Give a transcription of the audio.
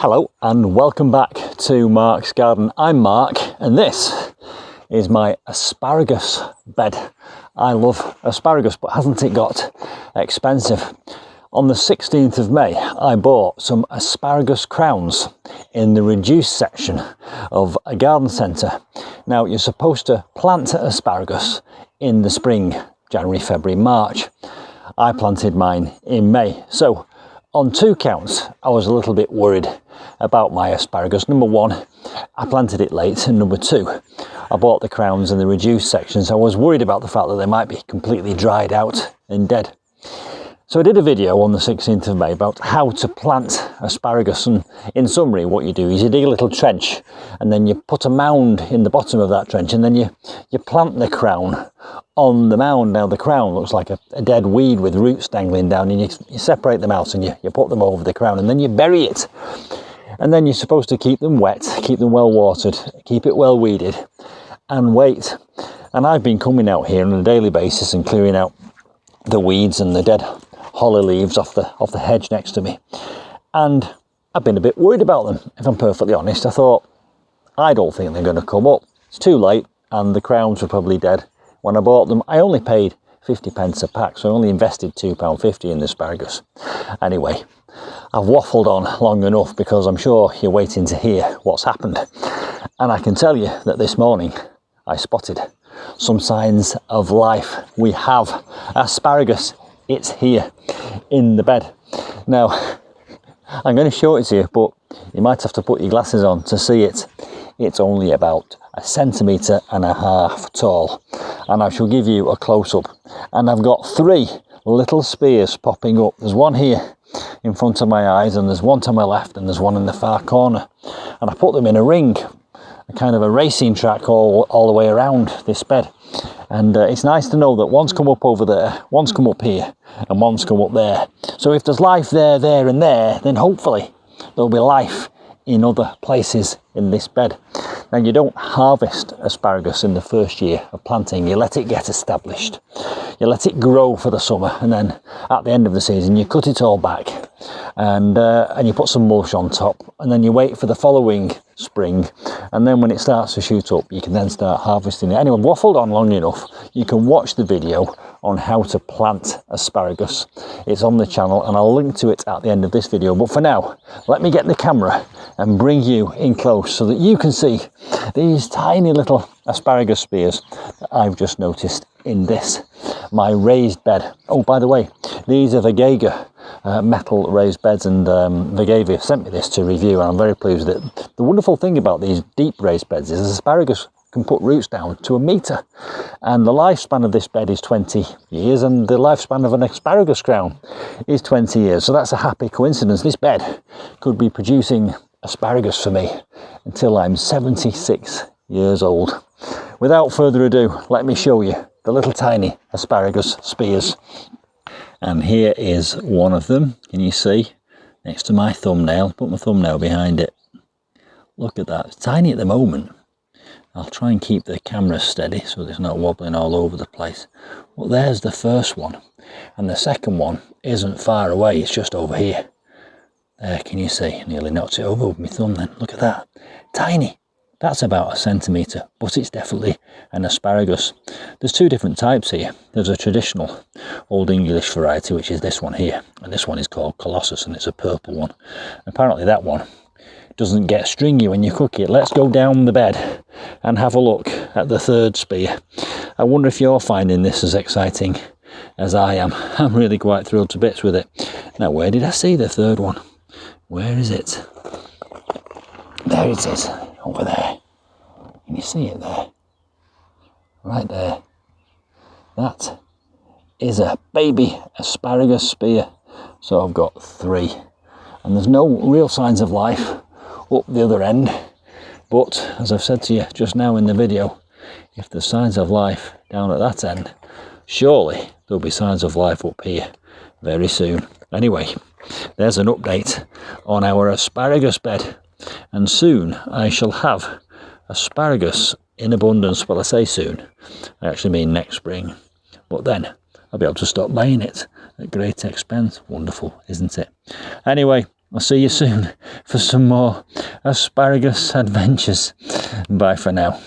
Hello and welcome back to Mark's Garden. I'm Mark and this is my asparagus bed. I love asparagus, but hasn't it got expensive? On the 16th of May I bought some asparagus crowns in the reduced section of a garden centre. Now you're supposed to plant asparagus in the spring, January, February, March. I planted mine in May. So on two counts, I was a little bit worried about my asparagus. Number one, I planted it late, and number two, I bought the crowns in the reduced sections. I was worried about the fact that they might be completely dried out and dead. So I did a video on the 16th of May about how to plant asparagus, and in summary what you do is you dig a little trench and then you put a mound in the bottom of that trench, and then you plant the crown on the mound. Now the crown looks like a dead weed with roots dangling down, and you separate them out and you put them over the crown, and then you bury it. And then you're supposed to keep them wet, keep them well watered, keep it well weeded and wait. And I've been coming out here on a daily basis and clearing out the weeds and the dead holly leaves off the hedge next to me, and I've been a bit worried about them, if I'm perfectly honest. I thought, I don't think they're going to come up. It's too late, and the crowns were probably dead when I bought them. I only paid 50p a pack, so I only invested £2.50 in the asparagus. Anyway, I've waffled on long enough because I'm sure you're waiting to hear what's happened. And I can tell you that this morning I spotted some signs of life. We have asparagus. It's here in the bed. Now, I'm going to show it to you, but you might have to put your glasses on to see it. It's only about 1.5 centimetres tall, and I shall give you a close-up. And I've got 3 little spears popping up. There's one here in front of my eyes, and there's one to my left, and there's one in the far corner. And I put them in a ring, a kind of a racing track all the way around this bed. And it's nice to know that one's come up over there, one's come up here, and one's come up there. So if there's life there, there and there, then hopefully there'll be life in other places in this bed. Now, you don't harvest asparagus in the first year of planting. You let it get established. You let it grow for the summer, and then at the end of the season you cut it all back and you put some mulch on top, and then you wait for the following spring, and then when it starts to shoot up you can then start harvesting it. Anyway, I've waffled on long enough. You can watch the video on how to plant asparagus. It's on the channel and I'll link to it at the end of this video. But for now, let me get the camera and bring you in close so that you can see these tiny little asparagus spears that I've just noticed in this, my raised bed. Oh, by the way, these are Vegaga metal raised beds, and Vegaga sent me this to review, and I'm very pleased with it. The wonderful thing about these deep raised beds is asparagus can put roots down to 1 metre, and the lifespan of this bed is 20 years, and the lifespan of an asparagus crown is 20 years. So that's a happy coincidence. This bed could be producing asparagus for me until I'm 76 years old. Without further ado, let me show you the little tiny asparagus spears. And here is one of them. Can you see? Next to my thumbnail. Put my thumbnail behind it. Look at that. It's tiny at the moment. I'll try and keep the camera steady so it's not wobbling all over the place. Well, there's the first one. And the second one isn't far away. It's just over here. There, can you see? Nearly knocked it over with my thumb then. Look at that. Tiny. That's about 1 centimetre, but it's definitely an asparagus. There's 2 different types here. There's a traditional Old English variety, which is this one here, and this one is called Colossus, and it's a purple one. Apparently that one doesn't get stringy when you cook it. Let's go down the bed and have a look at the 3rd spear. I wonder if you're finding this as exciting as I am. I'm really quite thrilled to bits with it. Now, where did I see the 3rd one? Where is it? There it is. Over there. Can you see it there? Right there. That is a baby asparagus spear. So I've got 3. And there's no real signs of life up the other end. But as I've said to you just now in the video, if there's signs of life down at that end, surely there'll be signs of life up here very soon. Anyway, there's an update on our asparagus bed. And soon I shall have asparagus in abundance. Well, I say soon, I actually mean next spring. But then I'll be able to stop buying it at great expense. Wonderful, isn't it? Anyway, I'll see you soon for some more asparagus adventures. Bye for now.